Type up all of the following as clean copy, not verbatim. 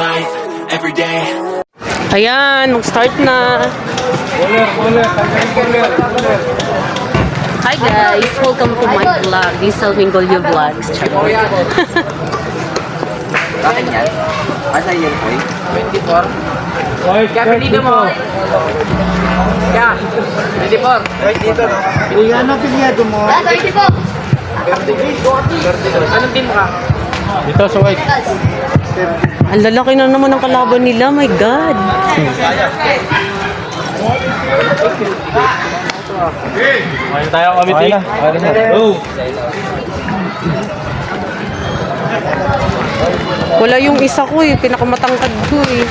life, every day. Ayan, mag-start na. Hi guys, welcome to my vlog. This is Mingolio Vlogs. Bakit yan? Asa yan, boy? 24. Kaya pinito mo. Kaya, 24. Right dito, no? Uy, ano pinyado mo? 24. Anong team ka? Dito sa white. Ang lalaki na naman ng kalaban nila, my God. Ngayon tayo kami, na. Go! Wala yung isa ko eh, pinakamatangkad ko eh.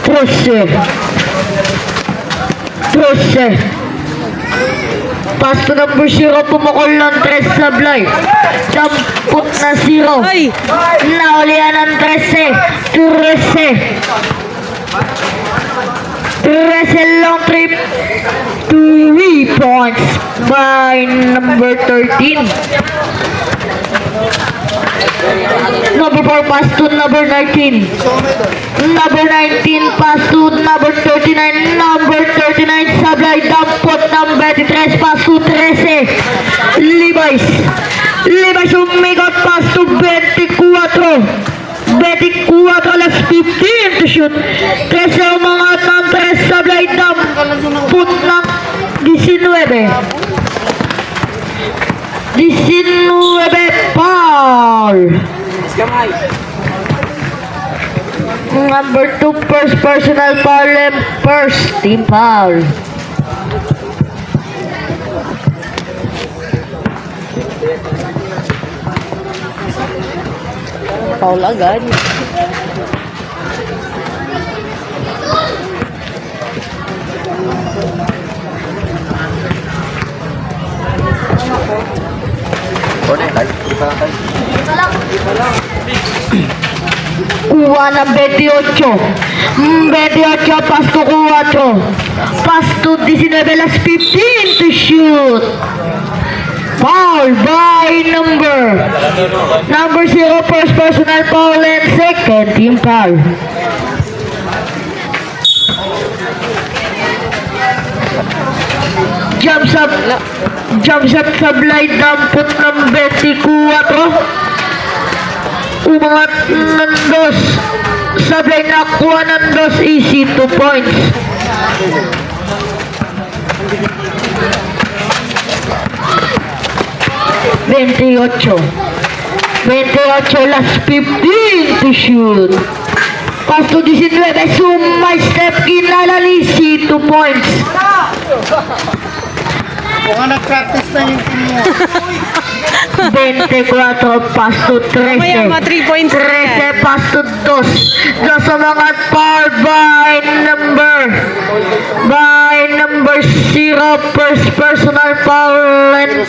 13. Pasto number 0, pumukol ng 3 sablay. Dampot na 0. Ay! Naulian ng 13. 13 long trip. 3 points by number 13. Number 4 pass to number 19. Number 19 pass to number 39. Number 39 sablay dampot ng 23 pass to 13. Levi's umikot pass to 24. 24 alas 15 to shoot. 13 umangat ng 3 sablay dampot ng 19. 19 foul. Number 2 first personal foul and first team foul. Foul agad. Kuha ng 28. 28 pass to 4. Pass to 19 alas 15 to shoot. Foul by number 0 first personal foul and second team foul. Jump shot sablay dampot ng 24. Umangat ng 2. Sablay nakuha ng 2. Easy 2 points. Veintiocho last 15 to shoot. Pass to 19. Sumay step kinalalisi 2 points. Kung nag-practice na yung team mo. 24 pass to 13. Mamaya mga 3 points na yan. 13 pass to 2. Dos umangat foul by number 0 first personal foul and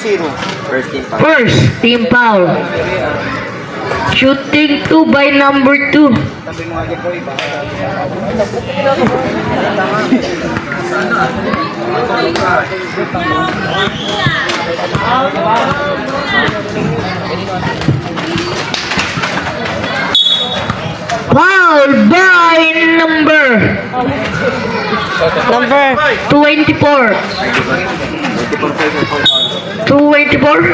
first team foul. Shooting 2 by number 2. Foul by number 24. 24.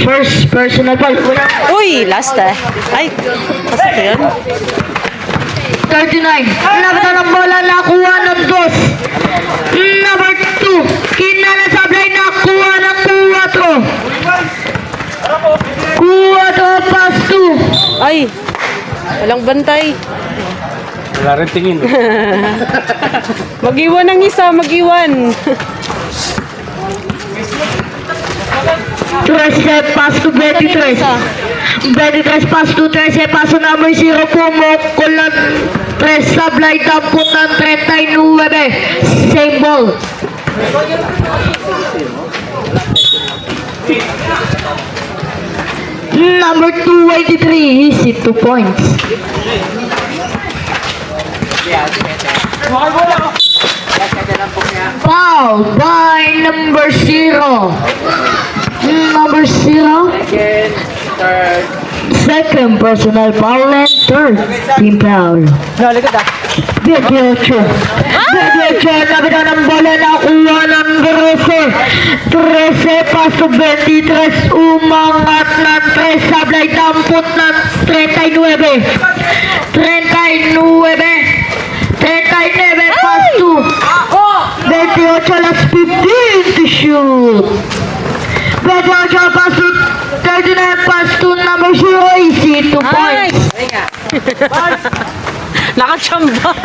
First personal foul. Uy, last eh. Ay, pasok yan. 39. Nabata ng bola, nakuha ng 2. Number 2. Kinalasablay, nakuha ng 4. 4 pass 2. Ay, walang bantay. Wala rin tingin. Mag-iwan ng isa, mag-iwan. 13 pass to 23. 23 pass to 13. Paso number 0 pumukol ng 3 sablay dampot ng 39. Same ball. Number 283. Easy 2 points. Foul by number 0. Number 0. Again, third. Second personal foul and third team foul. No, likod ah. 28. 28, nabita ng bola na kuha ng 13. 13 paso 23, umangat ng 3, sablay dampot ng 39. 39 paso 28 las 15 to shoot. 28 paso 39 paso number 0, easy 2 points. Nakachamba.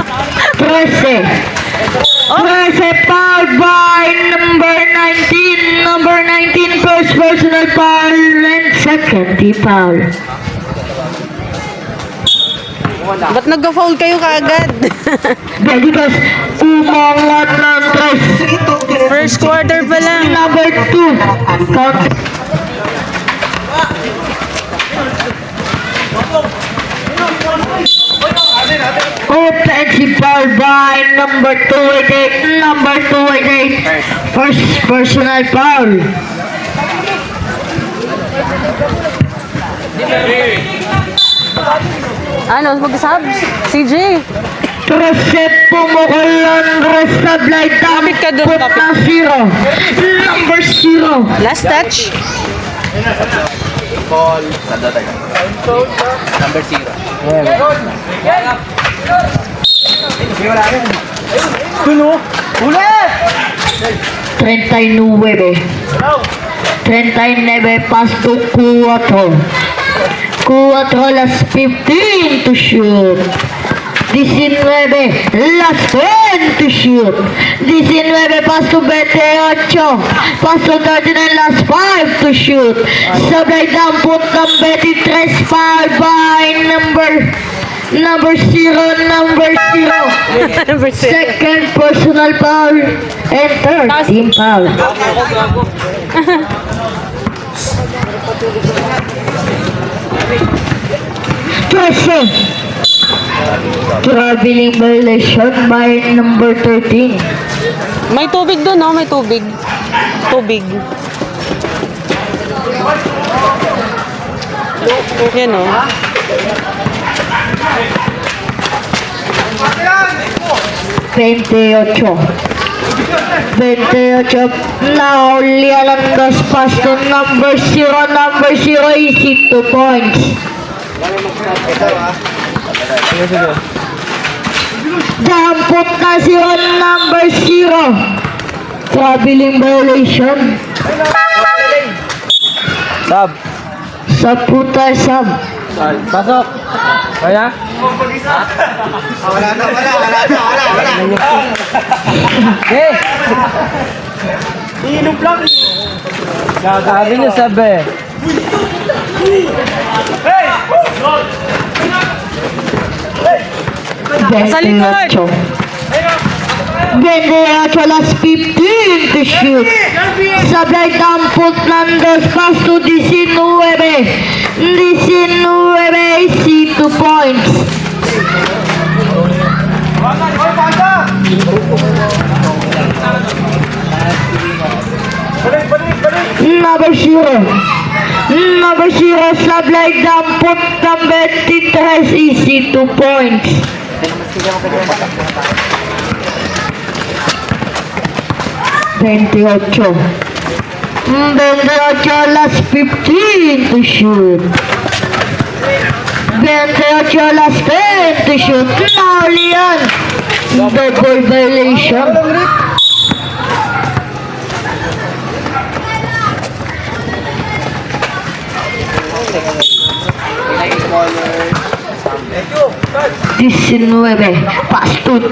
13 fouled by number 19. Number 19 first personal foul and second team foul. Ba't nag-foul kayo kaagad? Because umangat ng 3. First quarter pa lang. Number 2 count. Offensive foul by number 288. Number 288 first personal foul. Ano, mag-sub? CJ. Trosep pumukol ng Resablay Kapit ka dun, dampot kapit. na 0. Number 0. Last touch. Ball. Sanda tayo. Number 0. Tulo. Ulit! 39. 39 pasto 4. 4 las 15 to shoot. 19 las 10 to shoot. 19 pasto 28. Pasto 39 las 5 to shoot. Sabay dampot ng 23 foul by number 0. Second personal foul and third team foul. Traveling violation by number 13. May tubig doon, no? May tubig. Tubig. Yan, no? Veintiocho. Naulian ang dos pass to number 0. Number 0 easy 2 points. Dampot na 0. Number 0. Traveling violation. Sab. Sa puta sub. Pasok. Kaya? Wala na. Eh! Iinom lang. Gagabi niya sabi. Sa likod. 28 las 15 to shoot. Sablay dampot ng dos pass to 19. 19 easy 2 points. Number 0. Number 0 sablay dampot ng 23 easy 2 points. 28 las 15 to shoot. 28 las 10 to shoot. Naulian. Double violation. Diecinueve. Pastut.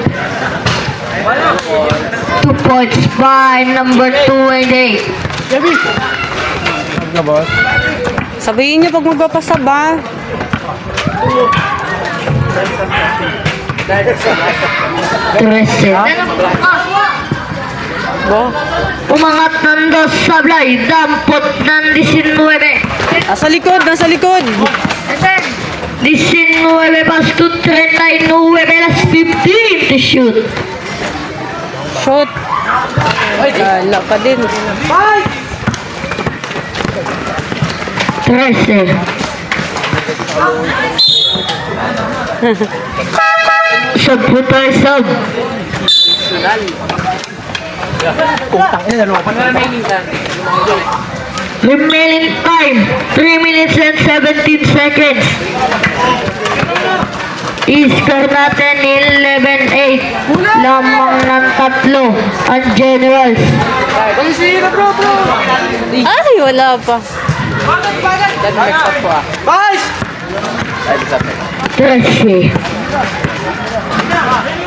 2 points by number 28. Sabihin niyo pag magpapasab, ha? Trece. Bo. Umangat ng dos sablay. Dampot ng 19. Nasa likod, nasa likod. 19 pastut 39 las 15 to shoot. Shoot. Wala pa din. 13. Sub po tayo, sub. Remaining time, 3 minutes and 17 seconds. Score natin 11-8. Lamang ng tatlo ang Generals. Ay, wala pa. Yan, next up po ah. Ay, next up. 13.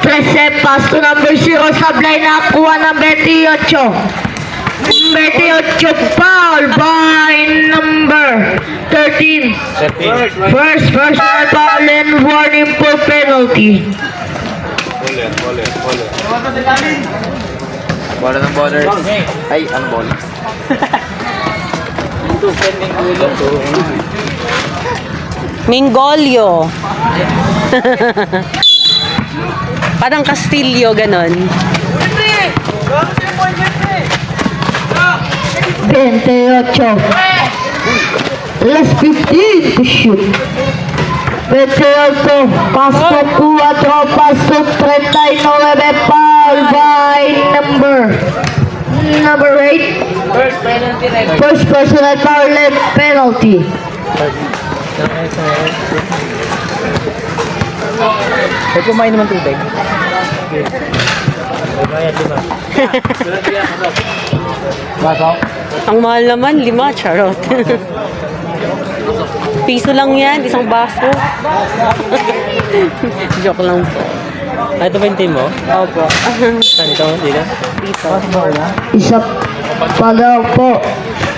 13, pass to number 0, sablay na kuha ng 28. 28 foul by number 13. First personal foul and warning for penalty. Bola ng bowlers. Ay, ang bowlers. Mingolio. Parang Castillo, ganon. 28. Last 15 to shoot. 28. Paso 4. Paso 39. Foul by number 8. First penalty red. First personal foul and penalty. May kumain naman tubig. Baso? Ang mahal naman, 5, charot. Piso lang yan, isang baso. Joke lang po. Ito ba yung team mo? Opo. Saan ito? Dito? Isa pa daw po.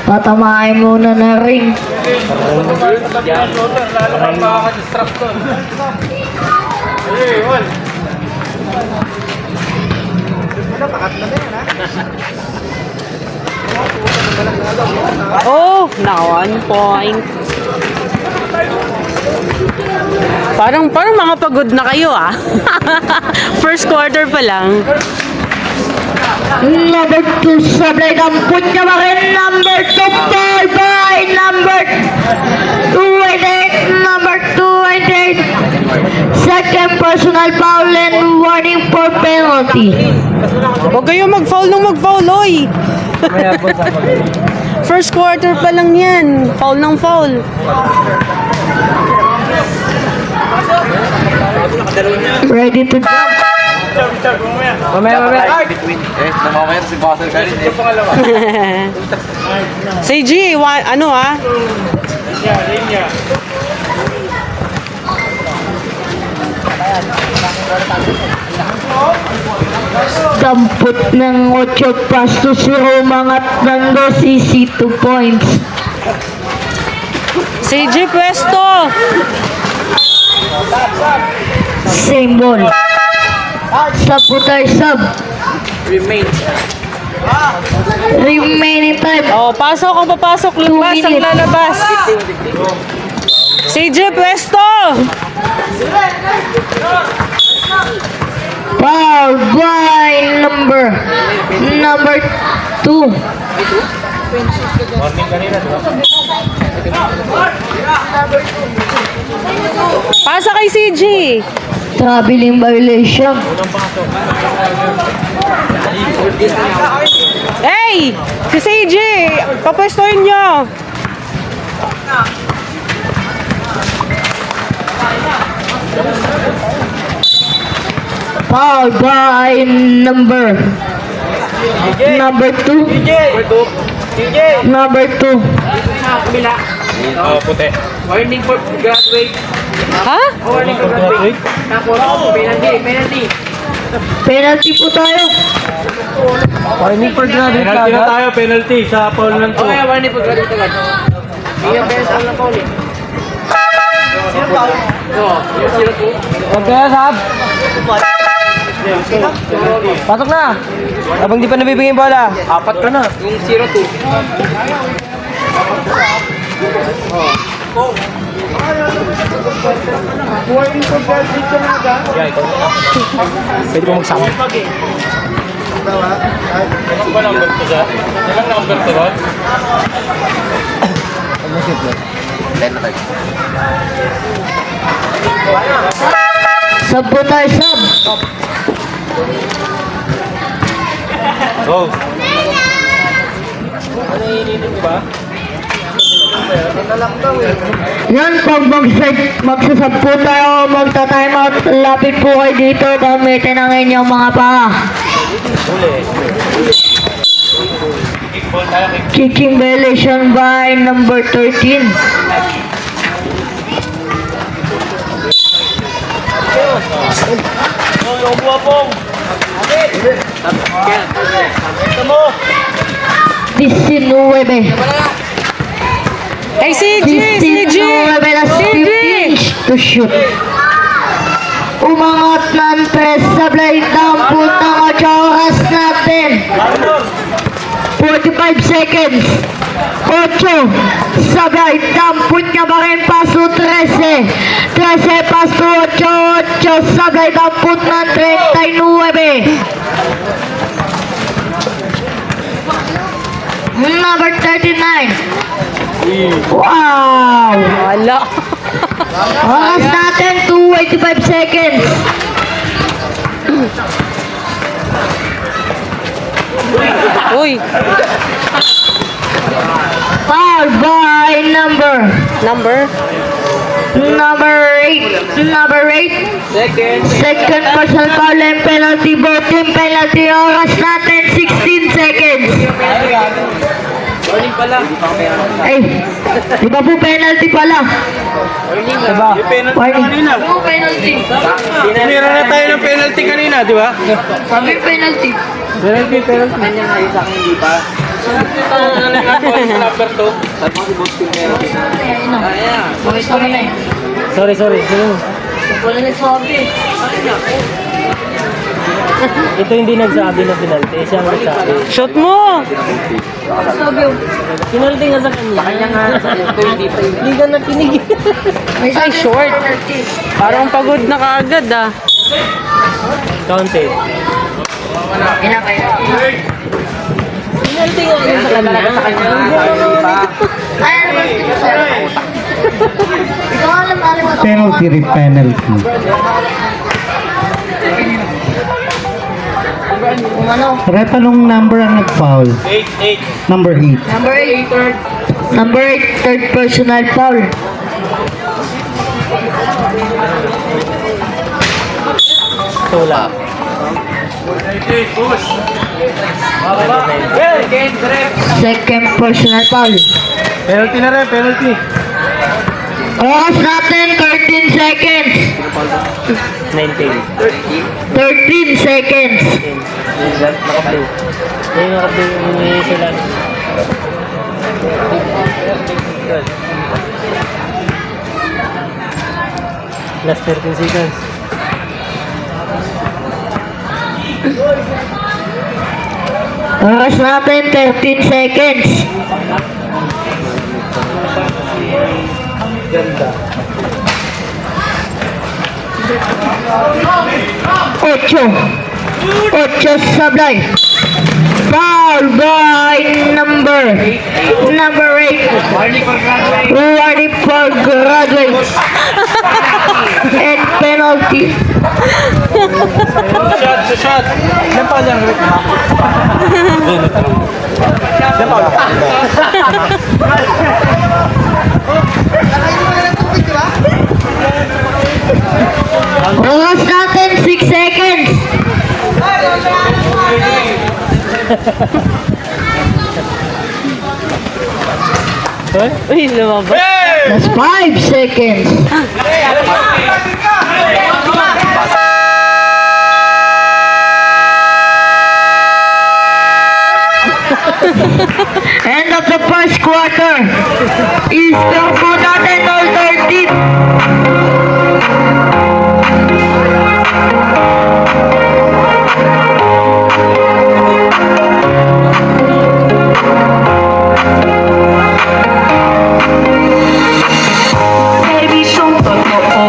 Tatamahin muna na ring. Oh, na 1 point. Parang mga pagod na kayo ah. First quarter pa lang. Number 2, sablay dampot niya pa rin. Number 2, foul by number 28. Number 28. Second personal foul and warning for penalty. Huwag kayo mag-foul nung mag-foul, oy. First quarter pa lang yan. Foul ng foul. Ready to jump. Mamaya. Between. Namamaya si Basel ka rin eh. Say G, ano ah? Dampot ng 8 pasto 0, umangat ng 2 2 points. Say G, pwesto. Same ball. Sub po tayo, sub. Remaining time. Oh, pasok ang papasok, lumabas ang minutes. lalabas. Say G, pwesto. Foul by number 2. Pasa kay CG. Traveling violation. Hey! Si CG! Papwestohin nyo! Foul by number 2. Number 2. Puti. Warning for graduate. Ha? Warning for graduate. Tapos, penalty. Penalty po tayo. Warning for graduate. Penalty na tayo, penalty sa foul ng Okay, warning for graduate agad. Hindi yung penalty na foul eh. Sino foul? Oo, yung 0-2. Okay, Sab. Pasok na. Habang di pa nabibigay yung bola. Apat ka na. Yung 0-2. Pwede mo magsama. Ilang ba number to sa? Ilang number to ba? Sub po tayo, sub. Go. Yan, pag magsasab po tayo, magta-time out, lapit po kayo dito, gamitin ang inyong mga paa. Kickball tayo. Kicking violation by number 13. Yung buwapong. Ito mo. 19. Hey, CG! 19 na CG! 15 to shoot. Umangat ng press sa blade down po ng 8 oras natin. 45 seconds. 8 sabay dampot niya ba rin paso 13 paso 8 sabay dampot ng 39 number 39. Wow, Wala. oras natin 2:85 seconds. Uy, Foul by number number? 8. Second personal foul and penalty, both team penalty. Oras natin 16 seconds. Ay, di ba po penalty pala? Diba? Yung penalty Warning. kanina. Tinira na tayo ng penalty kanina, di ba? Sabi penalty. Penalty. Kanya nga yung sa akin, hindi pa. Number 2. Sabi ko si Boss King meron. Ayan. Makita mo na eh. Sorry. Sino? Wala nagsabi. Ito hindi nagsabi na penalty. Siya ang nagsabi. Shoot mo! Sabi yung Penalty nga sa kanya. Kanya nga, ito hindi pa yun. Hindi ka nakinig. Ay, short. Parang pagod na kaagad ah. Counted. Penalty nga yun sa kanya. Sa kanya nga, sabi hindi pa. Ay, ano ba ito sir? Ikaw alam mo. Penalty rin penalty. Kung ano? Rep, anong number ang nag-foul? 8. Number 8. Number 8. Number 8, third personal foul. Tula. Push. Second personal foul. Penalty na rin, penalty. Oras natin, 13 seconds. 19. 13 seconds. Naka-blue. Yung naka-blue yung sila. Last 13 seconds. Oras natin, 13 seconds. Ganda. 8 sablay. Foul by number 8. Warning for graduate. And penalty. Shot. Ilan pa lang? Oras natin, 6 seconds. Uy, lumabas. That's 5 seconds. End of the first quarter. Easter po natin, all 13. Servisyong totoo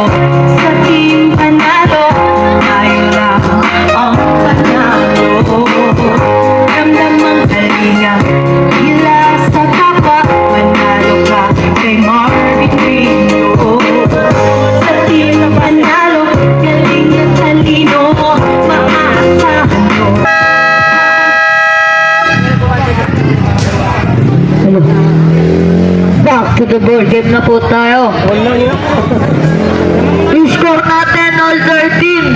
sa team panalo, tayo lang ang panalo. Ramdam ang kalinga, hila sa kapwa, manalo ka kay Marvin. to the board. Game na po tayo. Yung score natin, all 13.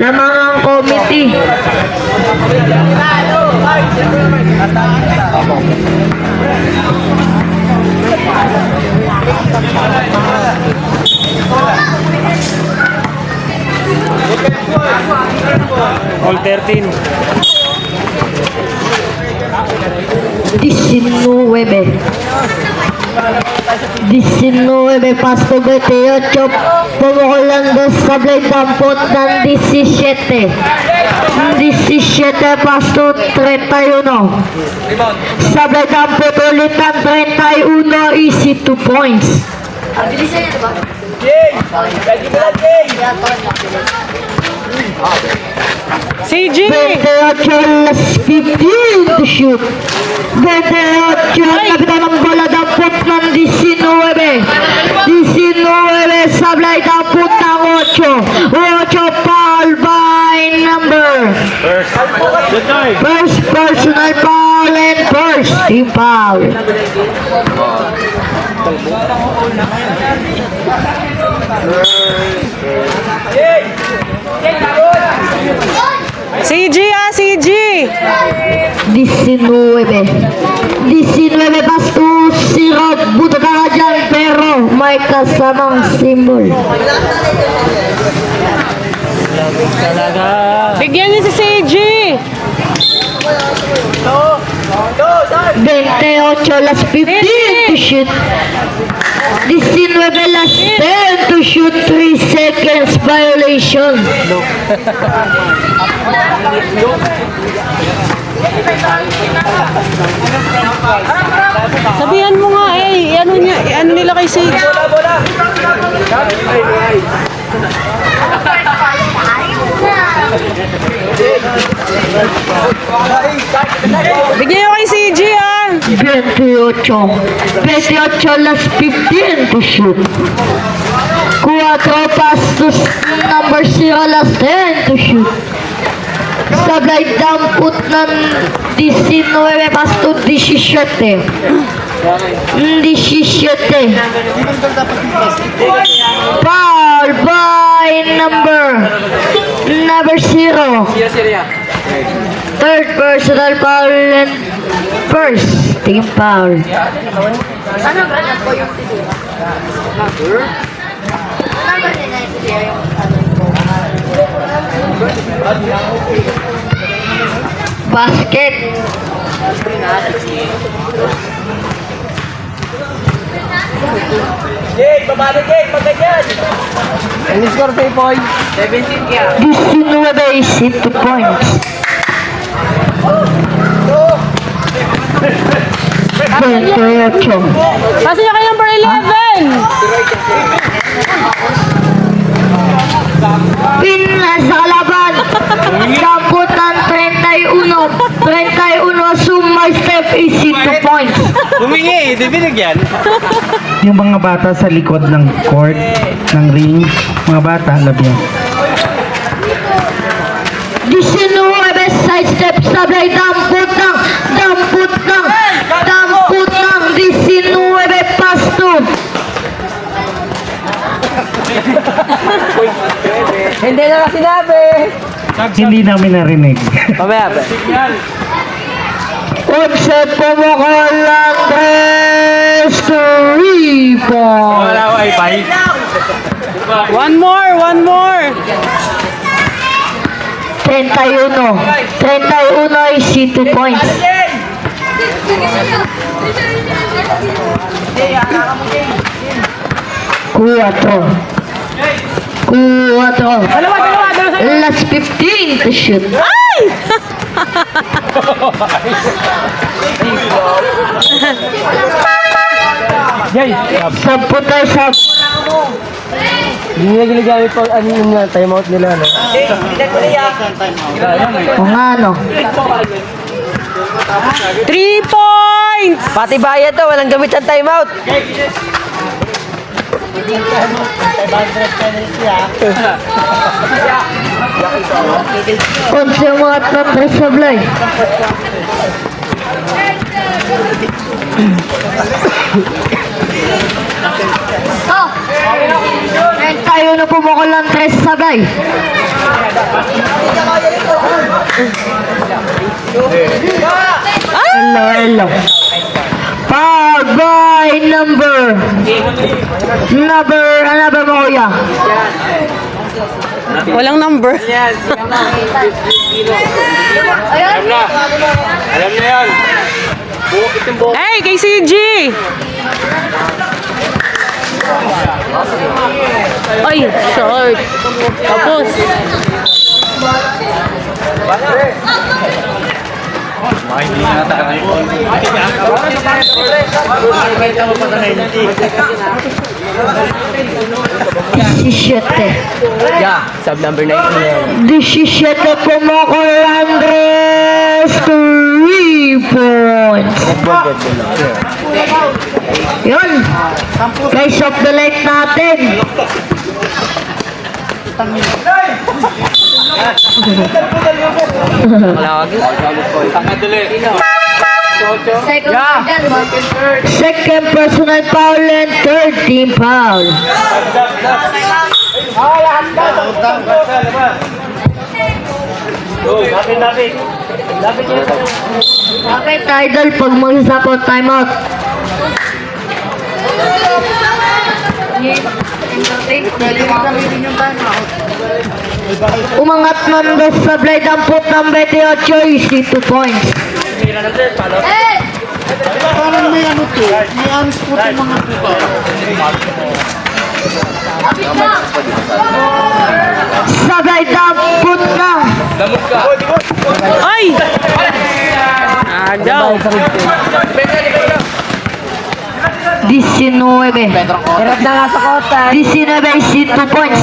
Lamang ang committee. All 13. 19 Pasto 28 Pumukulando Sablay Dampot ng 17 Pasto 31 Sablay Dampot ulit ng 31 easy 2 points. CG! 28 last 15 to shoot. 28 nabitan ng bola dampot ng 19 Sablay dampot ng 8 foul by number first personal foul and first team foul. CG CG! 19 Pasto 0 buto ka dyan pero may kasamang symbol. Bigyan niyo si CG! 28 last 15 to shoot. 19 last 10 to shoot. 3 seconds violation. Sabihan mo nga ano nila kay CG. Bigyan niyo kay CG 28 last 15 to shoot. 4 pastos number 0 last 10 to shoot. Sablay dampot ng 19 pasto 17. 17. Foul by number 0. Third personal foul and first team foul. Basket. Jake, babalik Jake, pagkagyan. Ang score pa Poy. 17 kaya. 19 is 2 points. Kasi niya kay number 11! Pinas sa kalaban. Dampot ng 31 sumay step is 2 points. Humingi, di binigyan. Yung mga bata sa likod ng court, ng ring, mga bata, labihan. 19 side step sablay dampot ng 19 pasto. Hindi na kasi sinabi. Hindi namin narinig. Mamaya ba? Onset pumukulang 3 points. Wala wifi. One more! 31 is 2 points. Cuatro. Last 15 to shoot. Jay, Sampu tayo sa hindi nila ginagamit pag ano yun nga, time out nila, no? kung ano. 3 points! Pati bayad to, walang gamit ang time out. Onse mga 3 sablay. Tayo na pumukol ng 3 sabay. Hello. Pag-by number mo kuya. Walang number. Alam na yan. Hey, kay CG! Ay, short. Tapos. Hindi nata ka ngayon. 17. Yeah, sub number 19. 17 pumukol Andres. 3 points. Yun. Guys of the lake natin. Second personal foul and third team foul. Bakit idol pag mag-support timeout? Umangat ng sablay dampot ng 28 easy 2 points. Parang may ano to, may arms po itong mga puto. Sablay dampot na. Ay! Agaw. 19. Hirap na nga sa kota. 19 easy 2 points.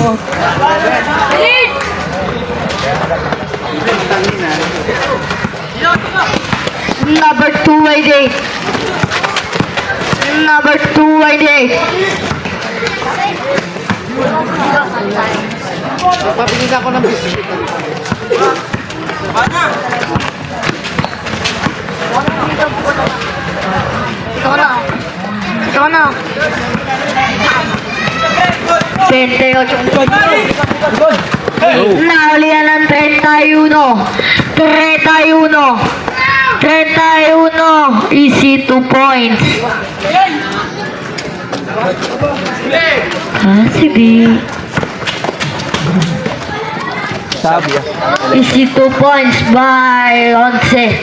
Number 288. Number 288. Papilisan ko ng biscuit. Ito na. 28. Naulian ng 31. 31. Easy 2 points. Sige. Sabi ah. Easy 2 points by 11.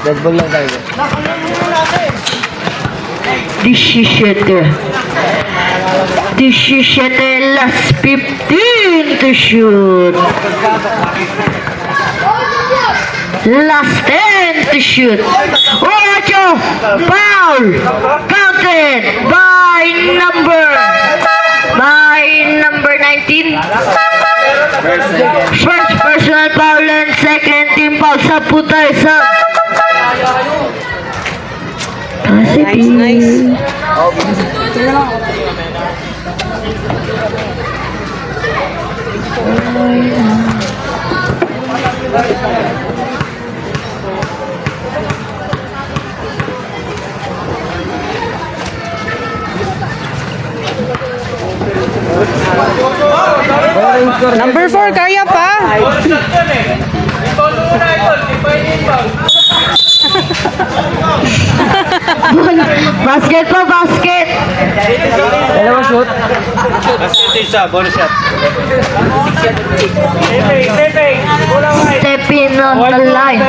Red Bull lang tayo. 17. Last 15 to shoot. Last 10 to shoot. Ocho. Foul. Counted by number 19. First personal foul and second team foul. Sa puta isa. Nice. Number 4, kaya pa? Basket pa, basket. Dalawa shoot. Bonus shot. Step in on the line.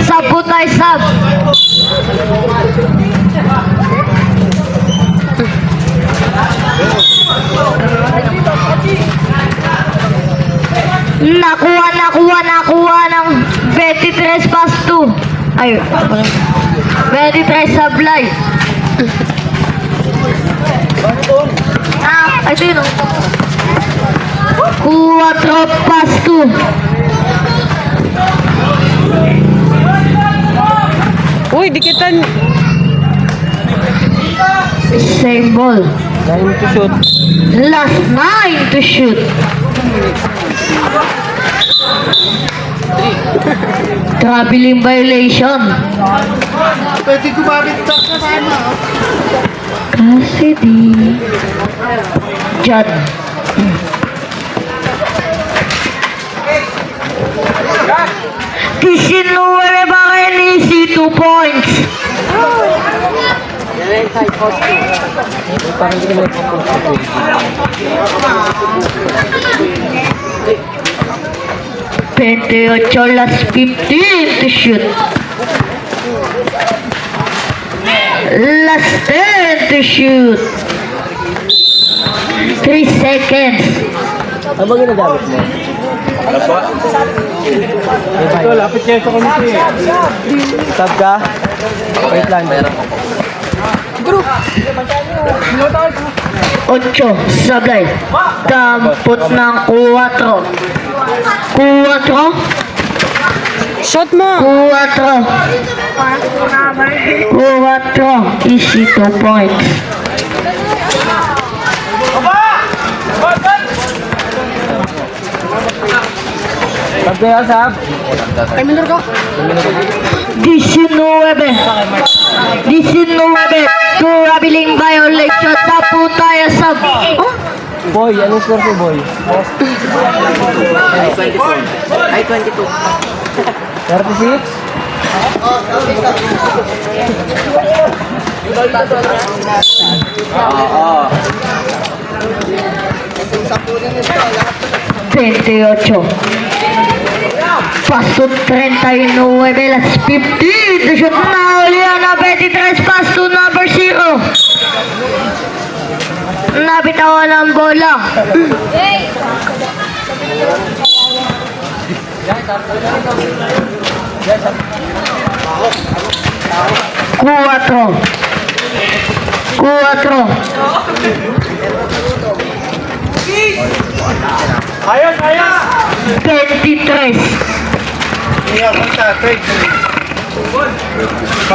Sub po tayo, sub. Nakuha ng 23 pass 2. Ay, 23 sablay. Ito yun. 4 pass 2. Uy, dikitan. Same ball. 9 to shoot. Last 9 to shoot. Traveling violation. Pwede gumamit ka kasama. Kasi di... John. Kisinuwe ba kayo ni C 2 points? Ocho last 15 to shoot. Last 10 to shoot. 3 seconds. Ano ba ginagamit mo? Ito, lapit kayo sa committee. Sub ka? Wait lang. Ocho, sablay. Dampot ng 4. 4. Shot mo. 4. 4. Easy 2 points. Sub kayo, sub. 19. Traveling violation. Tapo tayo sa... Oh? Boy, anong score si Boy? 24. Ay, 22. 36? Oo. 28. Paso 39, las 15. The shot na ulihan na 23. Paso number 0. Nabitawan ang bola. Cuatro. 23.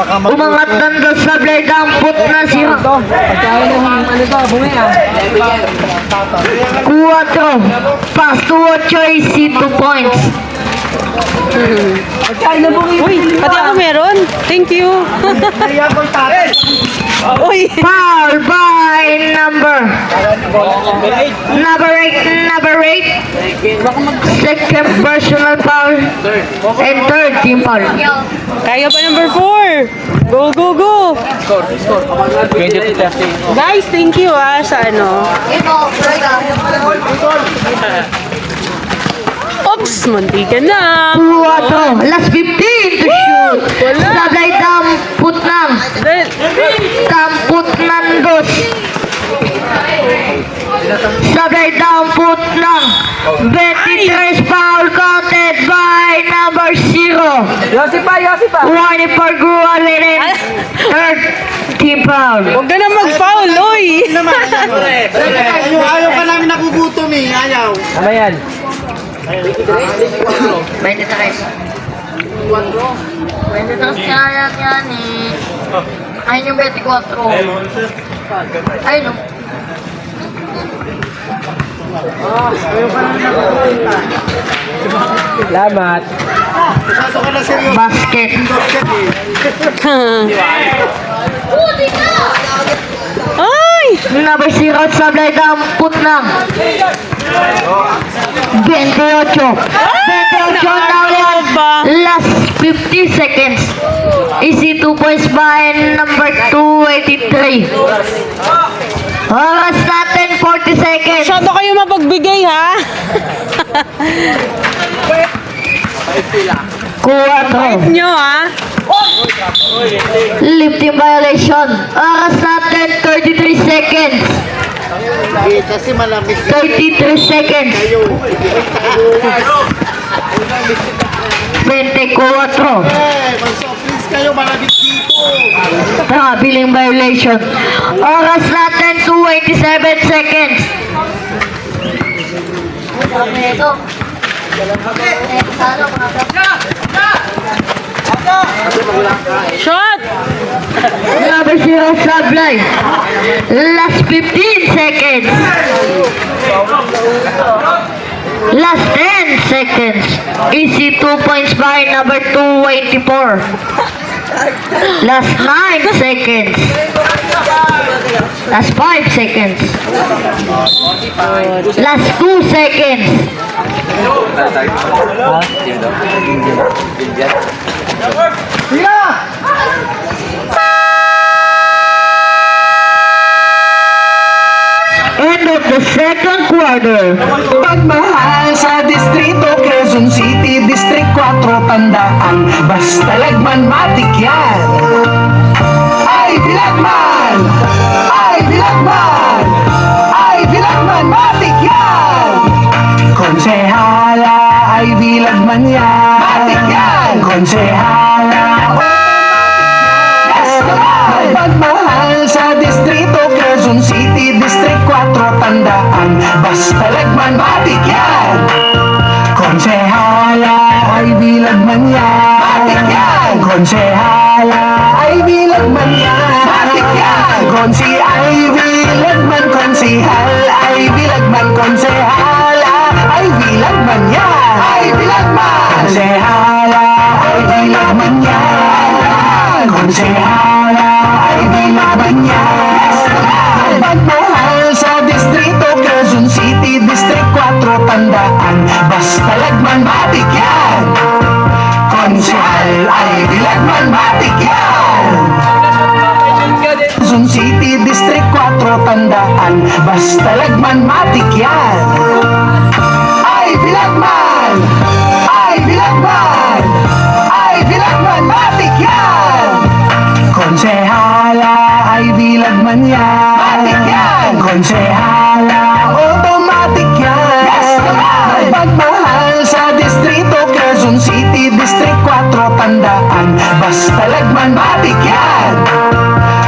Umangat ng dos na blade ang put na siya. Pagkain ng ano to, bungi ah. 4. Pass to 8 is 2 points. Pagkain ng bungi. Uy, pati ako meron. Thank you. Uy. Foul by number 8. Second personal foul. And third team foul. Kaya pa number 4. Go, go, go. Guys, thank you sa ano. Oops, muntikan na. 4. Last 15 to shoot. Sablay damput ng. Damput ng dos. Sablay damput ng. 23 foul counted by number 0. Yossi pa. Warning for Gualin. Third team foul. Huwag ka na mag-foul, oy. Ayaw ka namin nagugutom eh. Ayaw. Ano yan? 23 kaya yan eh. Ayun yung 24. Ayun no. Salamat. Basket. Ay! Number 0 sablay damput ng 28. 28 na ulit. Last 50 seconds. Easy 2 points by number 283. Oras natin 40 seconds. Masyado kayo mapagbigay, ha? 4. Nyo, ha? Lifting violation. Oras natin 33 seconds. Kasi malamig. 33 seconds. 24. Mag-soft kayo, malamig dito. Traveling violation. Oras natin 287 seconds. Shot! Number 0 sablay. Last 15 seconds. Last 10 seconds. Easy 2 points by number 284. Last 9 seconds. Last 5 seconds. Last 2 seconds. End of the second quarter. Pagmahal sa distrito, Quezon City, District 4, tandaan, basta lagman matik yan. Ay, bilagman! Ay, bilagman! Ay, bilagman, matik yan! Konsehala, ay bilagman yan. Matik yan! Konsehala, yes, naman! Pagmahal sa distrito, Quezon City, District 4, tandaan, basta lagman matik yan. Konsehala, ay bilagman yan. Matik yan. Konsehala, ay bilagman yan. Matik yan. Konsi ay bilagman, konsihal ay bilagman, konsehala ay bilagman yan. Ay bilagman. Konsehala ay bilagman yan. Konsehala ay bilagman yan. Pagmahal sa distrito, Quezon City, District 4, tandaan, basta lagman matik yan. Konsehal ay bilagman matik yan. Quezon City, District 4, tandaan, basta lagman matik yan. Ay bilagman! Ay bilagman! Ay bilagman matik yan! Konsehala ay bilagman yan. Matik yan! Konsehala, automatic yan. Yes, naman! Pagmahal sa distrito, Quezon City, District 4, tandaan, basta lagman matik yan.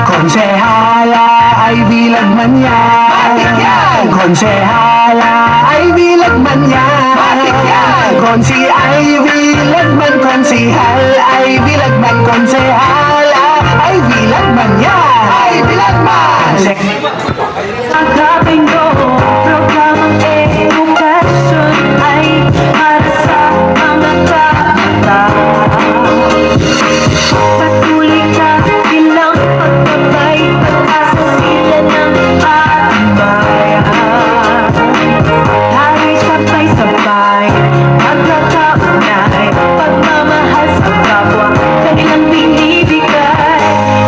Konsehala ay bilagman yan. Matik yan! Konsehala ay bilagman yan. Matik yan! Konsi ay bilagman, konsihal ay bilagman, konsehala ay bilagman yan. Ay bilagman! Agapin ko, programang edukasyon ay para sa mga bata. Patuloy na ilang pagbabay, pag-asa sila ng ating bayan. Tayo'y sabay-sabay, magkakaunay, pagmamahal sa kapwa, kanilang binibigay.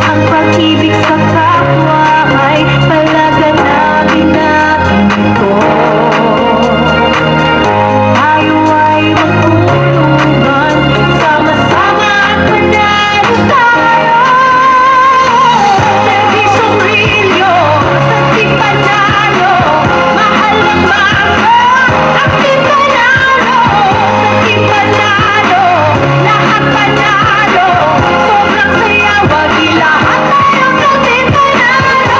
Ang pag-ibig sa kapwa ay palaganapin natin ito. Tayo ay magtutulungan, sama-sama at manalo tayo. Serbisyong rilyo, sa di panalo, mahal ng maso, at di panalo, sa di panalo, lahat panalo, sobrang saya, wag ilahat tayo sa di panalo.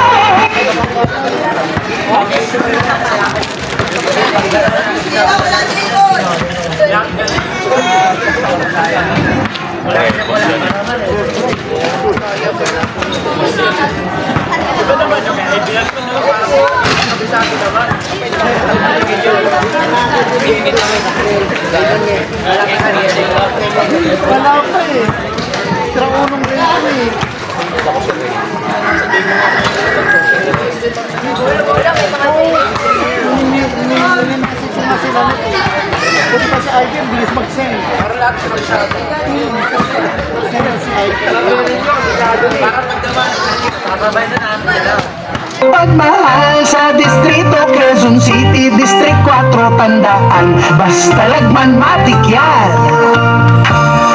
Pagmahal sa distrito, Quezon City, District 4, tandaan, basta lagman matik yan.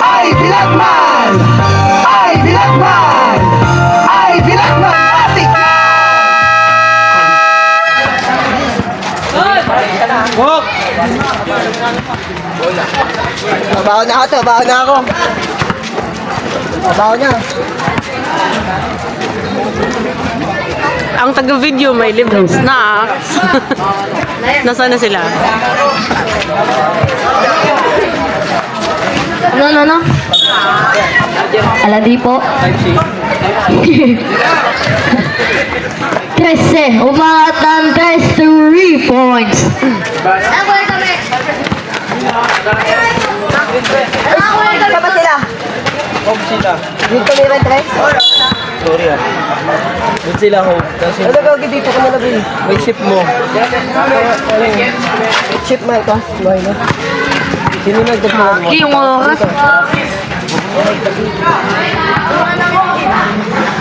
Ay bilagman! Ay bilagman! Ay bilagman matik Babaw na ako to, babaw na ako. Babaw na. Ang taga-video may libreng snacks. Nasaan na sila? Ano? Aladi po. 13. Umangat ng 3 points. Saan ba sila? Home sila. Dito may rentres? Sorry ah. Doon sila home. Kasi Ano gagawin dito ka nalagay? may ship mo. Ship mo ito. May na. Sino nagdagdagan mo? Yung oras.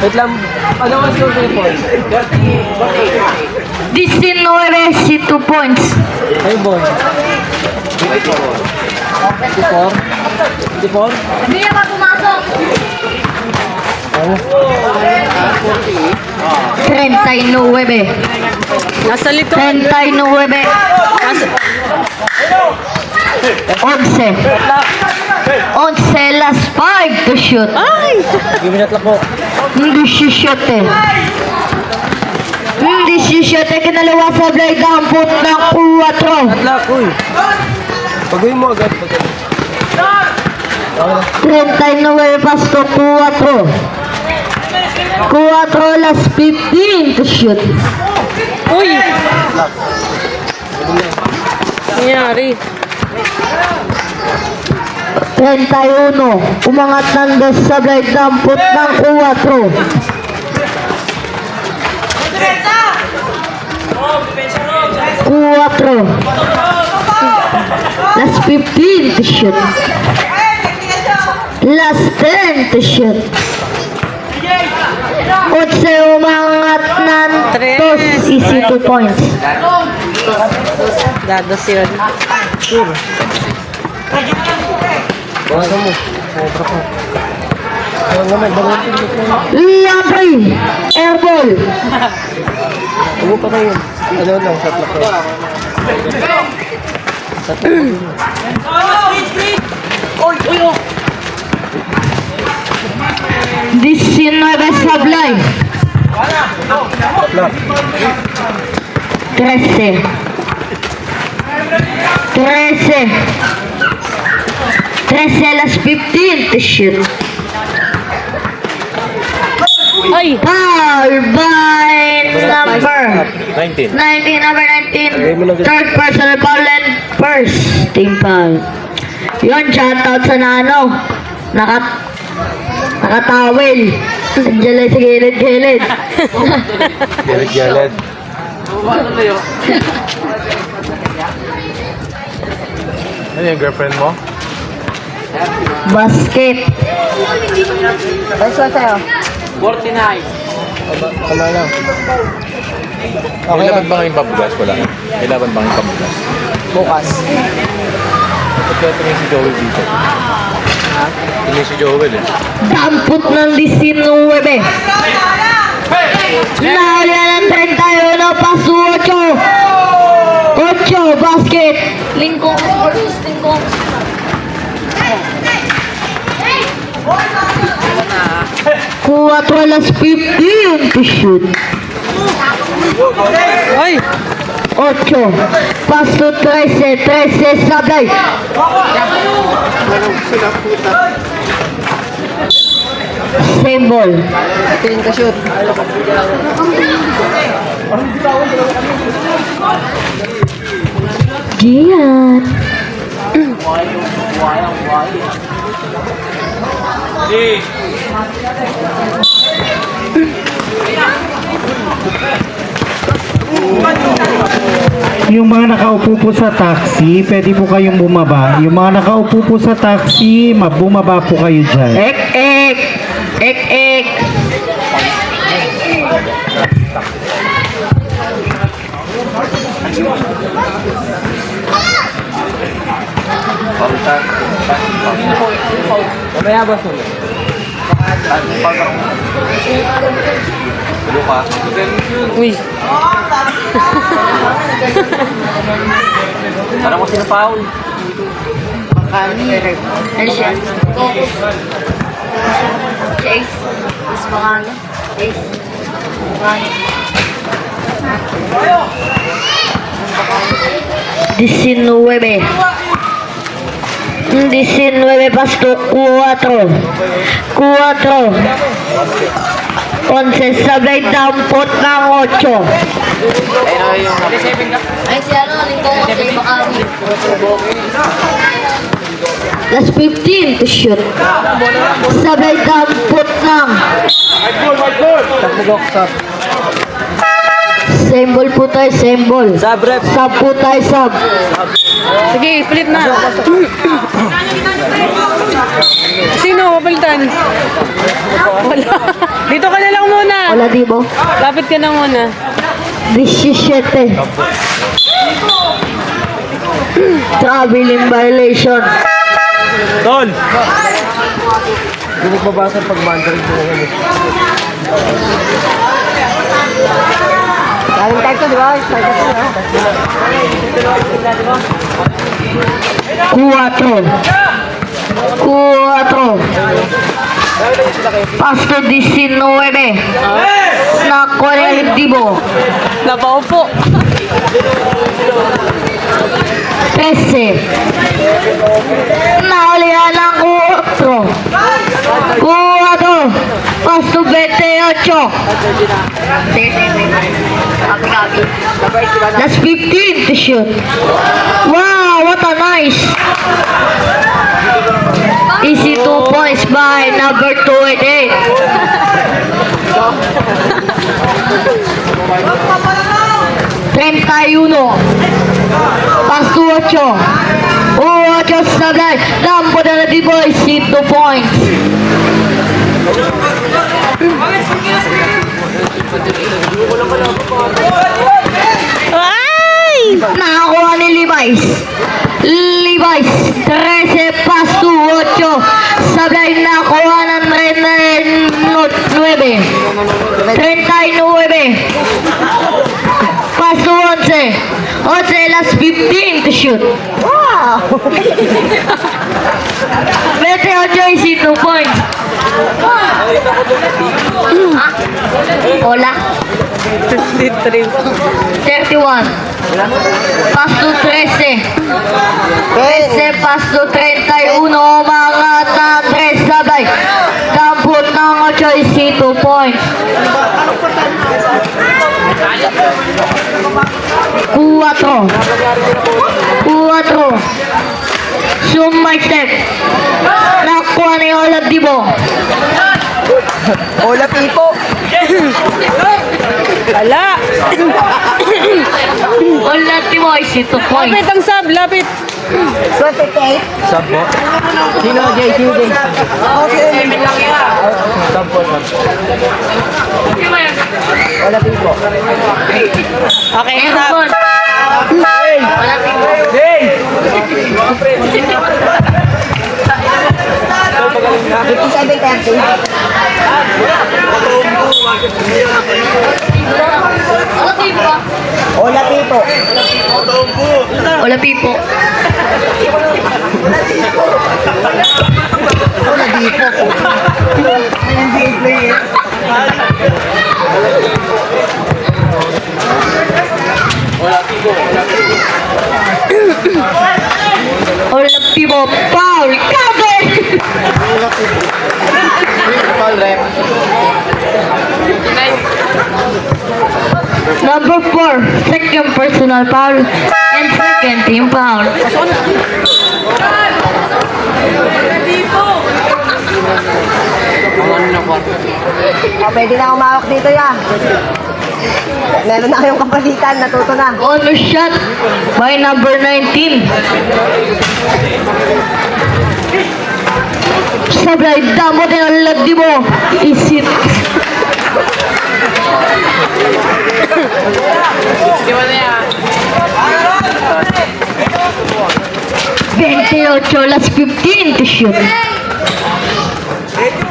Wait lang. Ano ang score ko po? 19 si 2 points. Ay boy. 24? 24? Hindi na pumasok. 39. Nasa likod. 39. Nasa, 11. 11 last 5 to shoot. ay! Giminat lang po. Hindi si shoot eh. Hindi si shoot eh. Kinalawa sa blade ang put ng 4. Atlak, uy. Pagawin mo agad. 39 pasto 4. 4 last 15 to shoot. Uy! Nangyari. 31. Umangat ng dos sa blade ng put ng 4. Last 15 to shoot. Last 10 to shoot. Otse umangat ng dos, easy 2 points. Dado sila. Bawasan mo. Sobra ka. Ang naman, dalawang tingin ko. Liabri, airball. Huwag pa kayo. Ano lang, shot lang kayo. Shot lang kayo. 19 sablay. 13. 13 last 15 to shoot. Ay! Foul by number 19. 19, number 19. Third personal foul and first team foul. Yun, shoutout sa nano. Nakatawel. Andiyan lang sa gilid-gilid. Galit-galit. Ano yung girlfriend mo? Basket. Ay, sa'yo. 49. Tama lang. May laban ba ngayong pabugas? Wala. May laban ba ngayong pabugas? Bukas. Ba't kaya tumingin si Joel dito? Tumingin si Joel eh. Dampot ng 19. Nahuli ng 31. Paso 8. 8, basket. Lingkong versus lingkong. 4 last 15 to shoot. Ay! 8. Paso 13. 13 sablay. Same ball. Tingin ka shoot. Gian. Yung mga nakaupo po sa taxi, pwede po kayong bumaba. Yung mga nakaupo po sa taxi, bumaba po kayo dyan. Ek, ek. Ek, ek. Mamaya ba sila? Uy! Parang ko sino foul. Ano siya? Chase. Mas makano. Chase. Makano. 19. 19 pasto 4. 4. 11 sablay dampot ng 8. Ay, si ano, Lingkong ko si Makami. Last 15 to shoot. Sablay dampot ng. Takbugok sa. Same ball po tayo, same ball. Sub rep. Sub po tayo, sub. Sige, split na. Sino? Papalitan? Wala. Dito ka na lang muna. Wala di ba? Lapit ka na muna. 17. Traveling violation. Tol! Hindi nagbabasa pag mandar ko na yan. Galing tayo to, di ba? Tayo to, ha? 4. Pasto 19. Na kolektibo. Napaupo. 13. Naulihan ng 4. Pasto 28. That's 15 to shoot. Wow, what a nice. Easy 2 points by number 28. Pasto 8. 8 sablay. Dampo na di boy. Easy 2 points. Ay! Nakakuha ni Levi's. 13 pasto 8. Sablay nakuha ng 39. Pasto 11. 11 last 15 to shoot. Wow! 28 easy 2 points. Hola. 53. 31. Pasto 13. 13 pasto 31. Mga na-3 sabay. Dampot ng 8 easy 2 points. 4. Sumay step. Nakuha ni Oladipo. Hola, Pipo! Wala. Oladipo easy 2 points. Lapit ang sub, lapit. Sub po? Sino, Jay? Sino, Jay? Sub po, sub. Hola, Pipo. Okay, sub. Aircon. Oladipo. Jay! 57-30. Hola, Pipo. Hola, Pipo. Hola, Pipo. Hola, Pipo. Foul. Cover. Foul rep. Number 4. Second personal foul. And second team foul. Pwede na umawak dito, ya. Meron na kayong kapalitan, natuto na. Honor shot by number 19. Sablay damot ng Oladipo. Isit. Last 15 to shoot.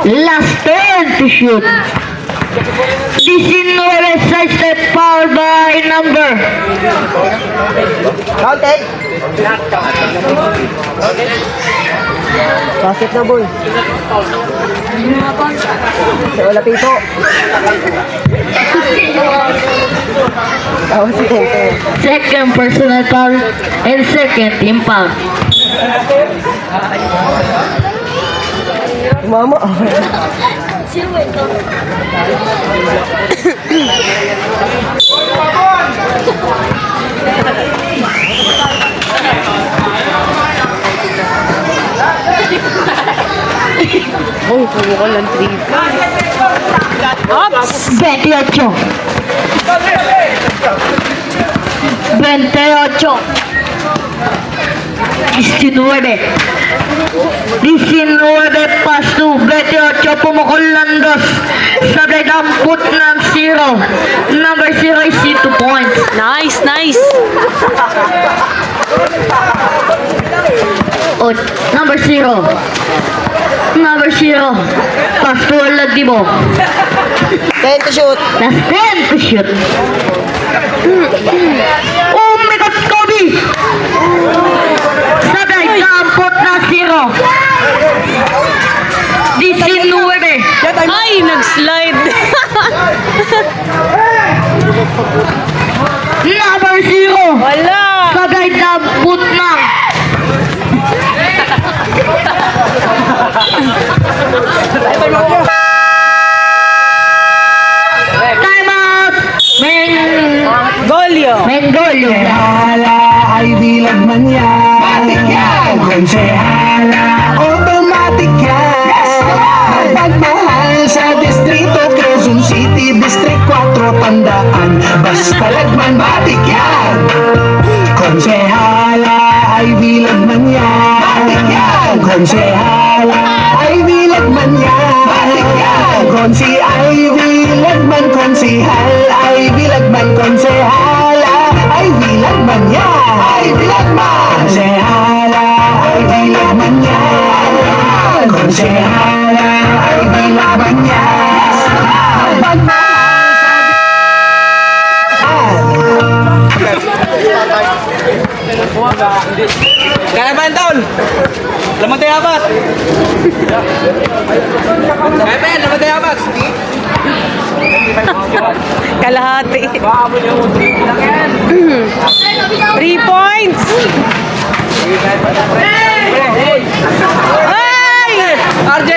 Last 10 to shoot. 19 side step foul by number. Counted. Basket na, boy. Hola, Pipo. Tawa si Tente. Second personal foul and second team foul. Mama. Sino ito? Oh, pumukol ng 3. Ops! 28. 28. 19. 19 pasto, 28 pumukol ng 2. Sablay dampot ng 0. Number 0 is 2 points. Nice, nice. Oh, number 0. Number 0. Pasto Ladibo. 10 to shoot. That's 10 to shoot. Oh my God, Kobe! Sablay dampot ng 0. 19. Ay, nag-slide. Number 0. Wala. Sablay dampot ng time out! Golyo. Mengolyo. Konsehalla ay bilag man yan. Konsehalla, automatic yan. Pagmahal sa distrito, Quezon City, District 4, tandaan, basta lagman batik yan. Konsehalla ay bilag man yan. Konsehalla ay bilag man yan. Konsi ay bilag man, konsihal ay bilag man, konsehala ay bilag man yan. Ay bilag man. Konsehala ay bilag man yan. Konsehala ay bilag man yan. Kaya ba yung taon? Lamang tayo apat. Kaya ba yan? Lamang tayo apat. Kalahati. 3 points. Ay! RJ!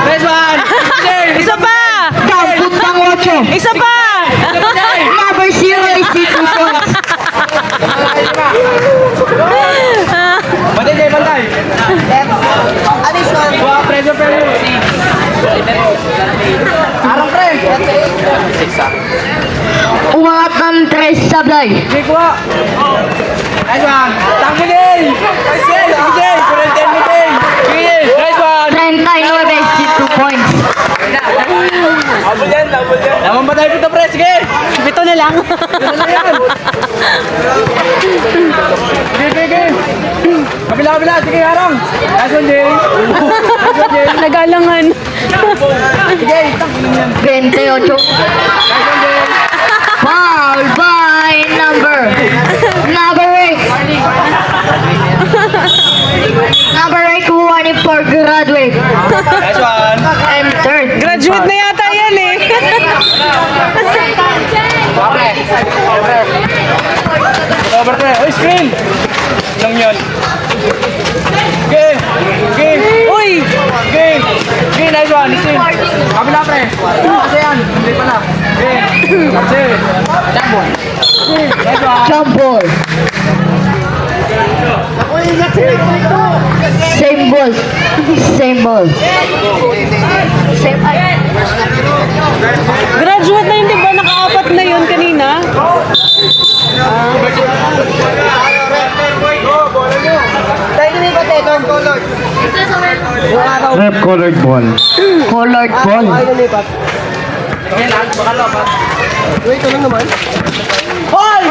Nice one! RJ! Isa pa! Dampot ng 8. Isa pa! Number 0 is 2 points. Bantay kayo, bantay! Ano is one? Wow, pressure. Arang pre! Umangat ng 3 sablay. Sige ko! Nice one! Tangko din! Nice one! RJ! Kurenten mo din! Sige! Nice one! 39 is 2 points. Labol yan! Lamang ba tayo pito pre? Sige! Pito na lang. Sige! Kabila! Sige, harang! Nice one, Jay! Nice one, Jay! Nagalangan. Sige! Tangko yan! 28. Foul by number 8. Number 8 warning for graduate. Nice one! And third. Graduate na yata yan eh. Over pre! Uy, screen! Ilang yun? Okay! Uy! Okay! Nice one! Screen! Kabila pre! Kasi yan! Hindi pala! Okay! Kasi! Jumbo! Nice one! Jump ball. Same ball. Same ball. Same. Graduate na yun, di ba? Naka-apat na yun kanina. Tayo din ba, Tekon? Yung araw. Rep colored ball. Colored ball. Ay, lumipat. Wait, ito lang naman.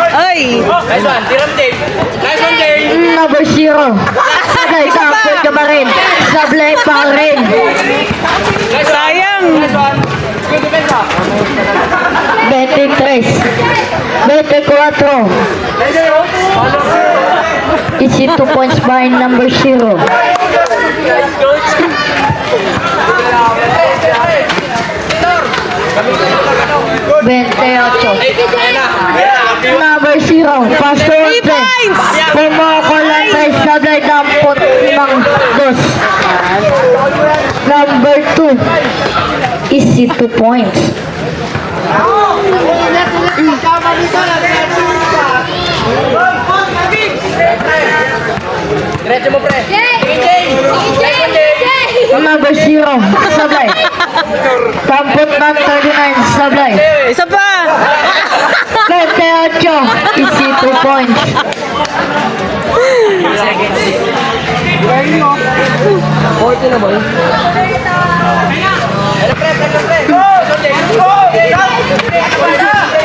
Ay! Nice one! Tiram Jay! Nice one, Jay! Number 0. Sablay dampot ka pa rin. Sablay pa rin. Sayang! Nice one! Good defense ah! 23. 24. It's 2 points by number 0. Number 0, Pastor 3 points! Pumukulan tayo sablay dampot ng 2. Number 2 is 2 points. Diretso mo, pre. Number 0, sablay. Dampot ng 39, sablay. Isa pa! 28, easy 2 points. 40 na boy.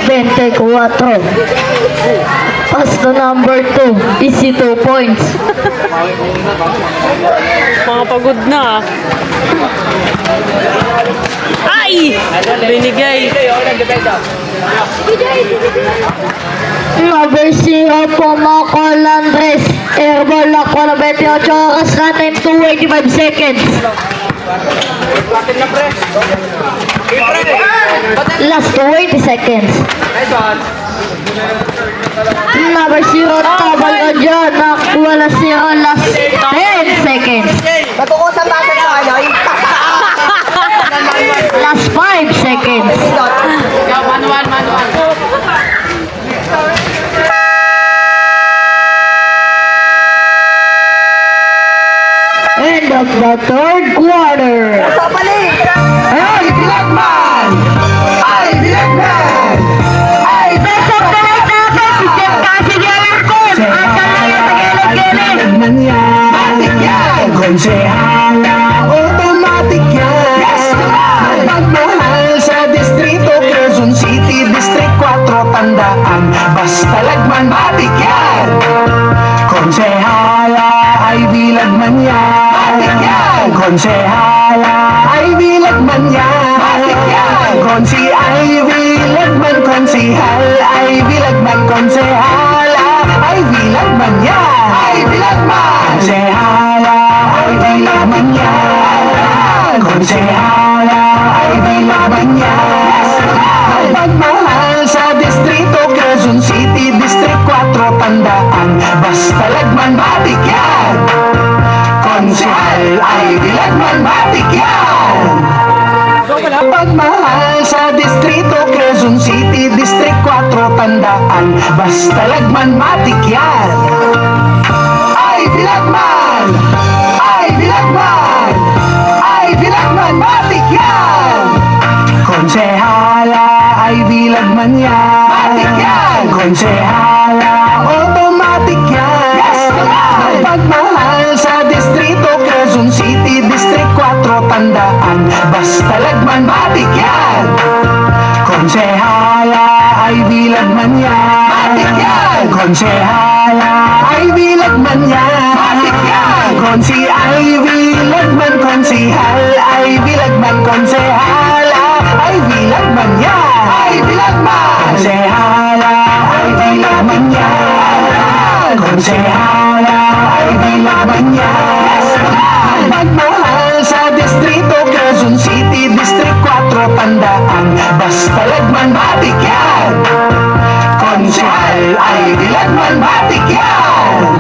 24. Pasto number 2, easy 2 points. Mga pagod na. Ay! Binigay. Number 0 po mga Colandres. Airball lock po na 28 oras natin, 285 seconds. Last 280 seconds. Number 0, tabal na dyan. Nakuha na 0, last 10 seconds. Nagkukusang basa sa ano? Last 5 seconds. Manual. End of the third quarter. Sa balik! Ay, Bilagman! Ay, Bilagman! Ay, Best of the night natin, si Jeff Cassidy Alarcon. Ang kanyang tagilid-gilid. Bilagman yan! Matik yan! Konsehala, automatic yan! Yes, naman! Pagmahal sa distrito, Quezon City, District 4, tandaan, basta lagman, matik yan! Konsehala, ay bilagman yan! Matik yan! Konsehala, ay bilagman yan! Matik yan! Konsi ay bilagman, konsihal ay bilagman, konsehala, ay bilagman yan! Ay bilagman! Konsehala, ay bilagman yan! Konsehala, ay bilagman yan! Pagmahal sa distrito, Quezon City, District 4, tandaan, basta lagman, matik yan! Konsehal ay bilagman, matik yan! Pagmahal sa distrito, Quezon City, District 4, tandaan, basta lagman, matik yan! Ay bilagman! Ay bilagman! Ay bilagman, matik yan! Konsehala, ay bilagman yan! Matik yan! Konsehala, automatic yan! Yes, naman! Pagmahal sa distrito, Quezon City, District 4, tandaan, basta lagman, matik yan! Konsehala, ay bilagman yan! Matik yan! Konsehala, ay bilagman yan! Matik yan! Konsi ay bilagman, konsihal ay bilagman, konsehala, ay bilagman yan! Ay bilagman! Konsehala, ay bilagman yan! Konsehala, ay bilagman yan! Pagmahal sa distrito, Quezon City, District 4, tandaan, basta lagman, matik yan! Konsehal ay bilagman, matik yan!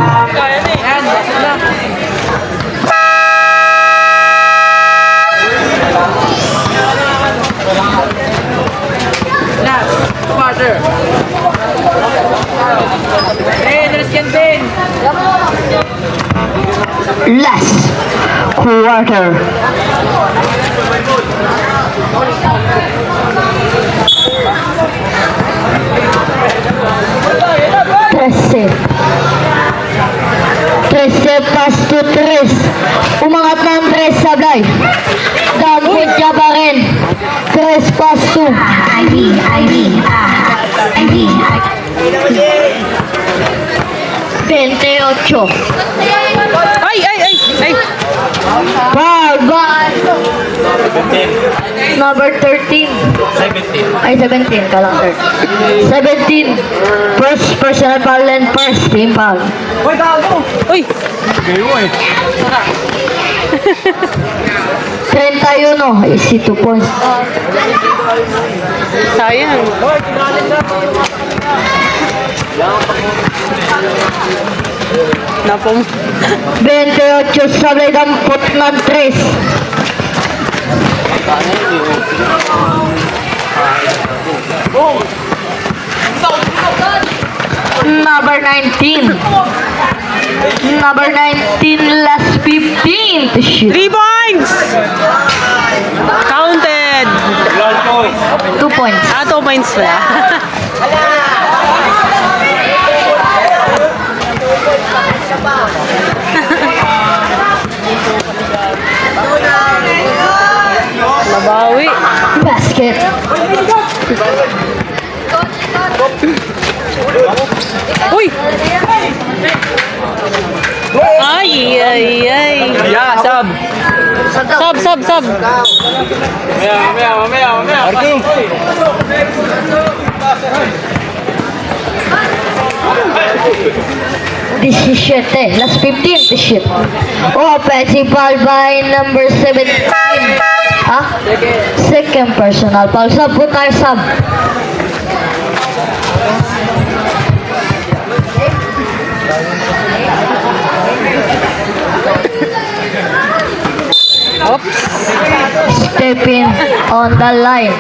Quarter. Last quarter. Trece pasto 3. Umangat ng 3 sablay. Dampot niya pa rin. 3 pasto. ID. 28. Ay! Barbal. Number 13. 17. Ay, 17 ka lang, sir. 17. First personal foul and first team foul. Uy! 31. Easy 2 points. Sayang. Napong. 28. Sablay dampot ng 3. Number 19. Number 19, last 15 to shoot. 3 points! Counted. 2 points. 2 points pala. Mabawi. Basket. Uy! Ay, ay, ay. Yeah, sub. Sub. Mamaya. Arking! 17, last 15 to shoot. Offensive foul by number 17. Second personal foul. Sub po tayo, sub. Oops. Stepping on the line.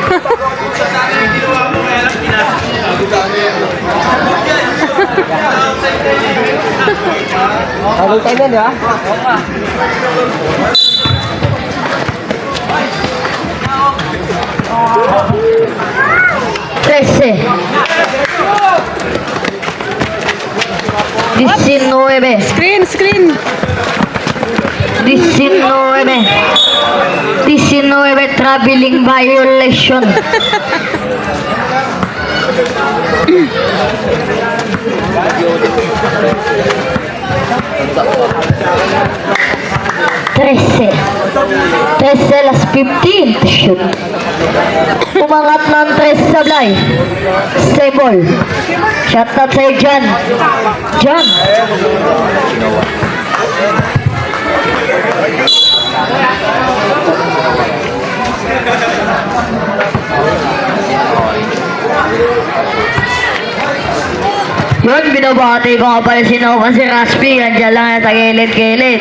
Habang time yan, di ba? Trece. 19. Screen. 19 traveling violation. Trece last 15 to shoot. Umangat ng 13 sablay. Stable. Shot out sa'yo, John. John. Yun, binabati ko nga pala si Raspi. Andiyan lang sa gilid-gilid.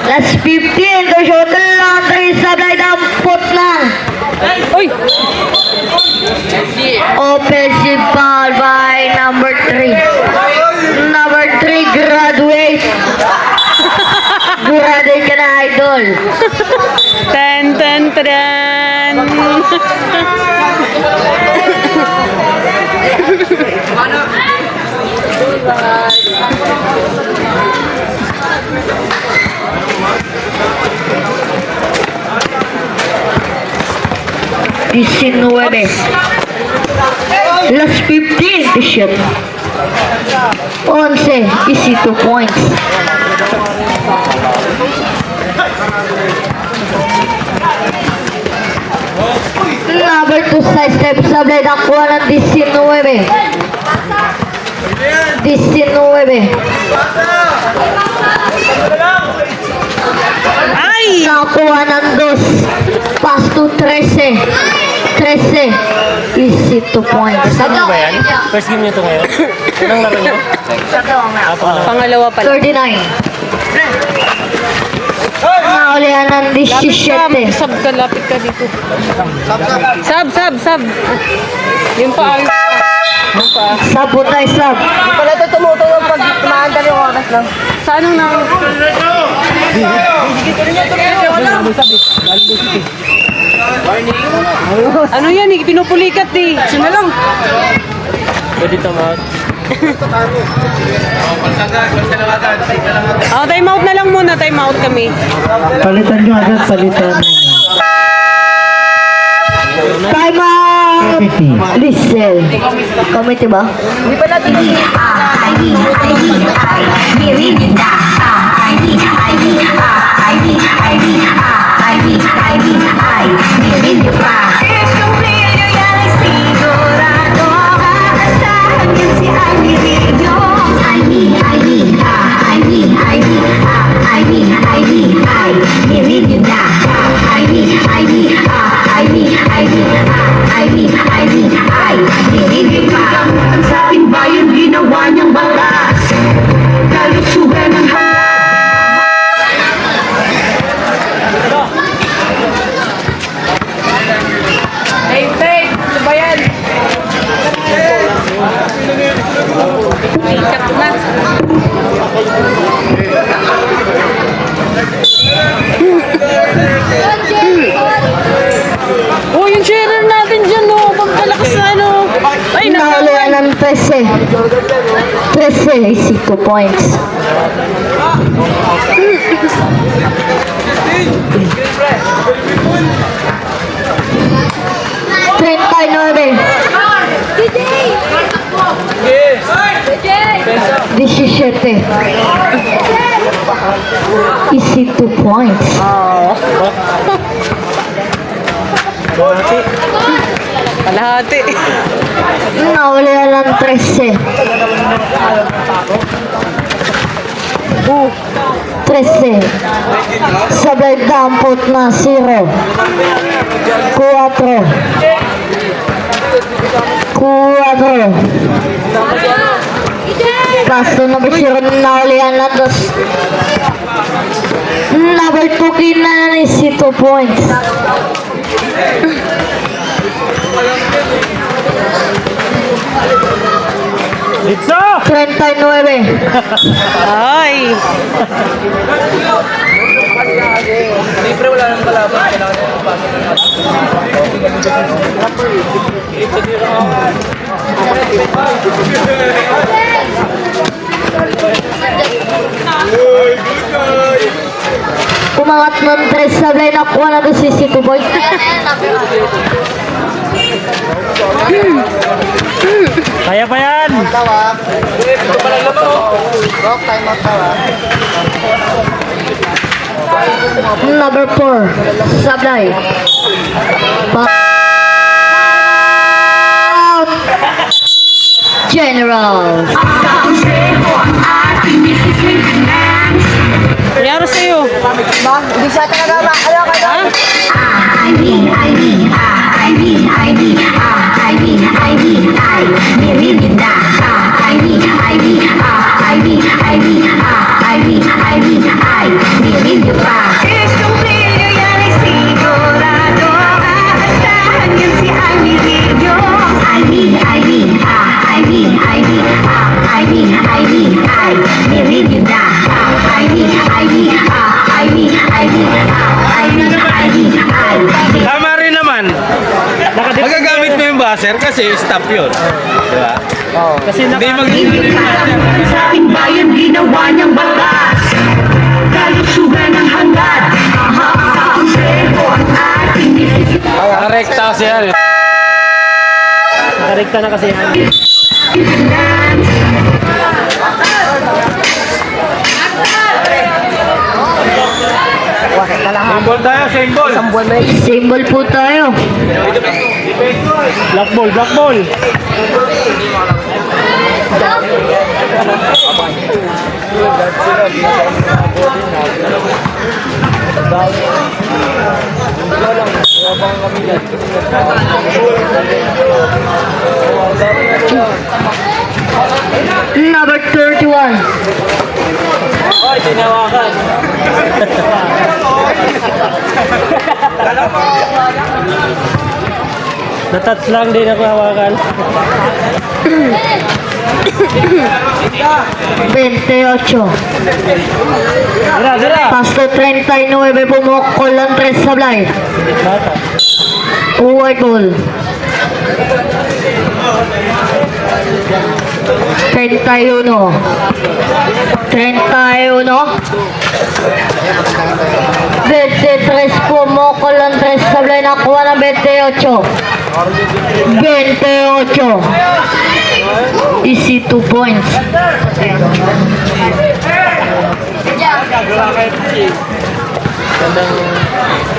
Last 15 to shoot lang. 3 sablay. Dampot lang. Uy! Offensive foul by number 3. Number 3, graduate. Graduate ka na, idol. Tan. 19. Last 15 to shoot. 11. Easy 2 points. Number 2 side step sablay nakuha ng 19. 19. Ay! Nakuha ng 2. Pass to 13. 13. Easy 2 points. Ano ba yan? First game niyo to ngayon? Anong laro niyo? Pangalawa pala. 39. Naulihan ng 17. Sub ka, lapit ka dito. Sub. Yun pa. Sub po tayo, sub. Hindi pala ito tumutulong pag tumaandar yung oras lang. Sa anong na? Ano yan eh? Pinupulikat eh. Sino lang? Pwede tamat. Time out na lang muna. Time out kami. Palitan nyo agad, palitan. Time out! Committee. Listen. Committee ba? Hindi pa natin Sa ating bayan ginawa niyang batas, kalusugan ng Hey, ano ba yan? 13. 13 is 2 points. $39. 17. Easy 2 points. Kalahati. Nawala lang 13. 13. Sabay dampot na 0. 4. 4. Pasto number 0 naulihan na dos. Number 2 kinanan is 2 points. Litso! 39. Ay. Libre, wala nang kalaban. Kailangan nyo Umangat ng 3 sablay, nakuha na doon si 2 points. Kaya pa yan! Number 4, sablay. General. Nangyari sa'yo. Ba? Hindi siya talaga ano kayo? Tama rin naman. Magagamit mo yung buzzer kasi stop yun. Diba? Kasi Hindi mag-iinit natin. Sa ating bayan ginawa niyang batas. Kalusugan ng hangad. Sa konseho ang ating Rekta kasi yan eh. nakarekta na kasi yan. Symbol tayo, symbol. Isang buwan na yun. Symbol po tayo. Black ball, black ball. Number 31. Ay, tinawakan. Natouch lang din ako hawakan. 28. Dira, dira. Pasto 39. Pumukol ang 3 sablay. White ball. 31. 23 pumukol ang 3 sablay. Nakuha ng 28. 28. Easy 2 points.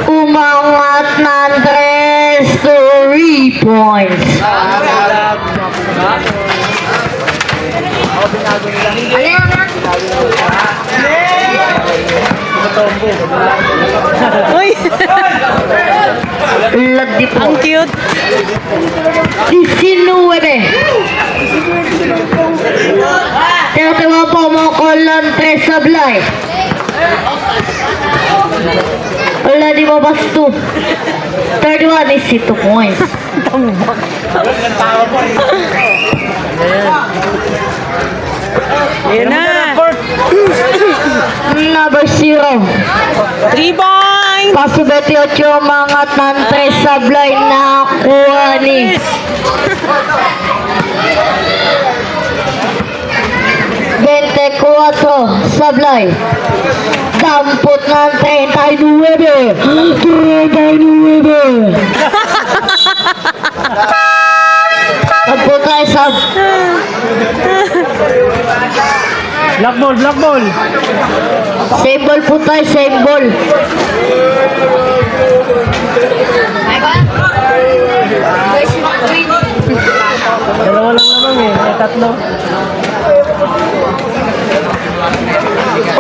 Umangat ng 3 to 3 points. Uy. Ladi po. Ang cute. 19. Tinatawan po mo ko lang 3 sablay. Wala di mo basto. 31 is 2 points. Ayan na. Number 0. 3 points. Paso 28 mangat ng 3 sablay na kuha ni 24, sablay. Dampot ng 39. 39. Dampot tayo sab. Black ball, black ball. Same ball po tayo, same ball. Dalawa lang naman eh, may tatlo.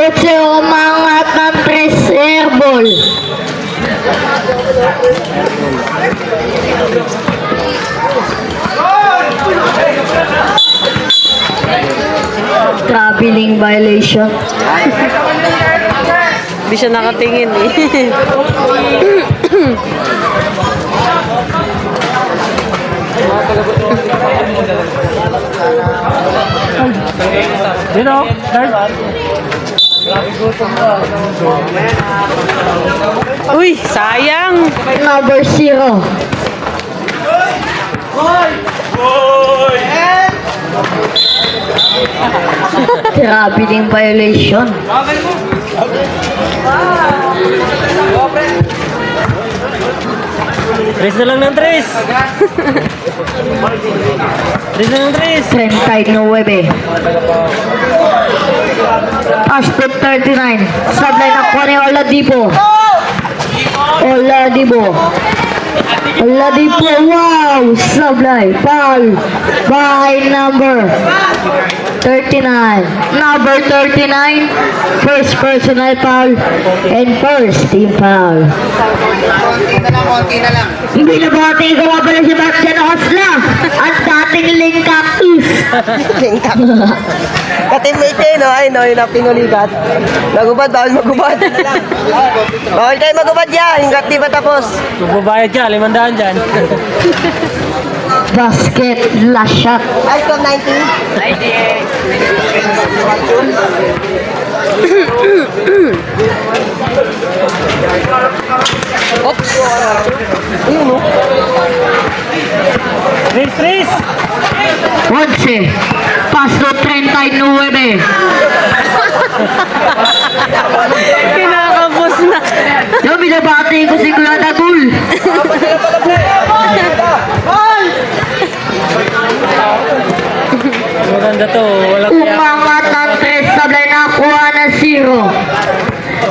Otse, umangat ng 3 air ball. Traveling violation. Hindi siya nakatingin eh. Dito, third. Uy, sayang. Number 0. Traveling violation. Tres na lang ng tres. Tres na ng tres. 39. Ashton 39. Sablay na Kone Oladipo. Oladipo. Oladipo. Wow! Sablay. Foul. By number 39. Number 39. First personal foul. And first team foul. Konti na lang. Binabati ko nga pala si Bastian Osla. At dating Link Cactus. Tingkap. Ka-teammate niya, no? Ay, no, yung napinulikat. Nagubad, bawal magubad. Bawal kayo magubad yan, hinggat di pa tapos. Kung babayad ka, 500 dyan. Basket last shot. Ice Club 19. Oops. Ayun, no? Tres, tres. 11. Paso 39. Kinakapos na. Yung binabati ko si Kuya Dagul. Maganda to, wala kaya. Umangat ng 3 sablay na kuha na 0.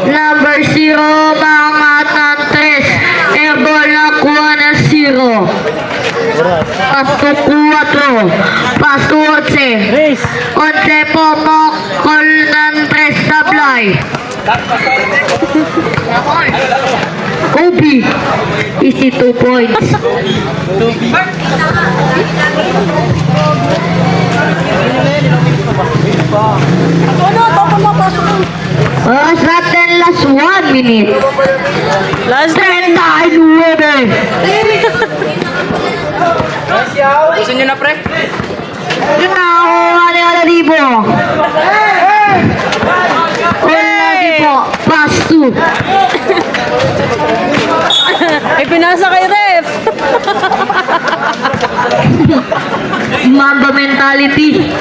Number 0, umangat ng 3. Airball na kuha na 0. Pasto 4. Pasto 11. Tres. 11 po mokol ng 3 sablay. Obi. Easy 2 points. Oras natin last 1 minute. Last 39. Gusto nyo na, pre? Yun na ako, Oladipo. Oladipo, pass 2. Ay, pinasa kay ref. Mamba mentality.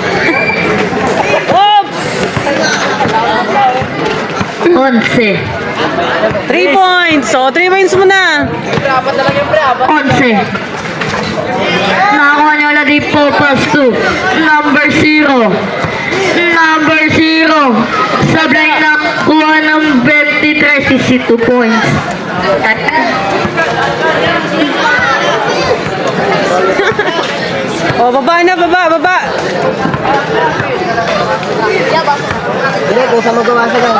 Oops! 11. 3 points. So, 3 points mo na. 11. Nakakuha ni Oladipo, pass 2. Number 0. Number 0. Sablay na kuha ng 23, is 2 points. O, baba na, baba. Hindi, kung saan magawa sa gan.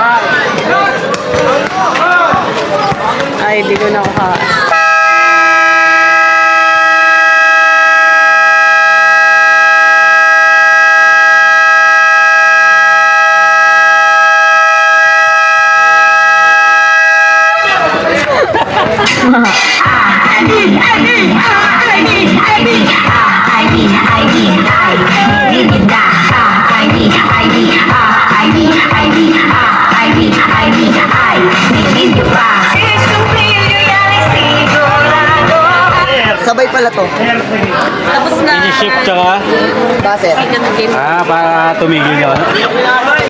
Ay, di ko na ako Sabay pala to. Tapos na. Ini-shift tsaka, Baser. Second game. para tumigil yun.